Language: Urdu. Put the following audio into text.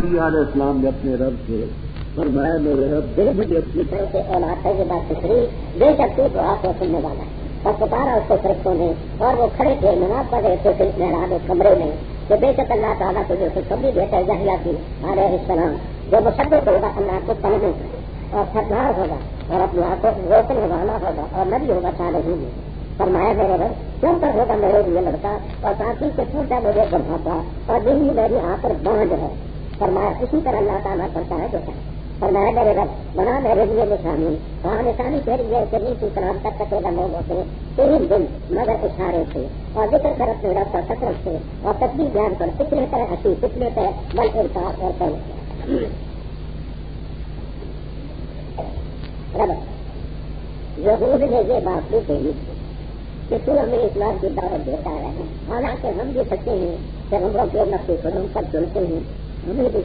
علیہ السلام نے اپنے رب سے فرمایا میرے رب دے مجھے اپنی طرف سے اولاد ہے یہ بات فکری بے شک تو آپ کو سننے والا ہے اور پکارا اس کو فرشتوں نے اور وہ کھڑے تھے نماز پڑھ رہے تھے محراب کمرے میں کہ بے شک اللہ تعالیٰ کو جو خوشخبری دیتا ہے یحییٰ کی علیہ السلام جو مصدق ہوگا اللہ کو پڑھنے اور سردار ہوگا اور اپنے آپ کو روکنے والا ہوگا اور نبی ہوگا صالحین میں فرمایا میرے رب کیوں پر ہوگا میرے لیے لڑکا اور ساتھی سے پوچھا مجھے بڑھاتا اور یہی میری یہاں پر باندھ ہے فرمایا اسی طرح اللہ تعالیٰ کرتا ہے جو فرمایا میرے رب بنا میرے لیے نشانی وہاں نشانی تیری ہے کہ نیچی سلام تک کٹے گا لوگوں سے تین دن مگر اشارے سے اور ذکر کر اپنے رب کا کثرت سے اور تصویر بیان کر پچھلے طرح ہنسی پچھلے طرح بل انصاف اور کل رب یہود نے یہ بات پوچھی کہ تو ہمیں اسلام کی دعوت دیتا ہے حالانکہ ہم بھی سچے ہیں کہ ہم لوگ جو نفس قدم پر چلتے ہیں ہمیں بھی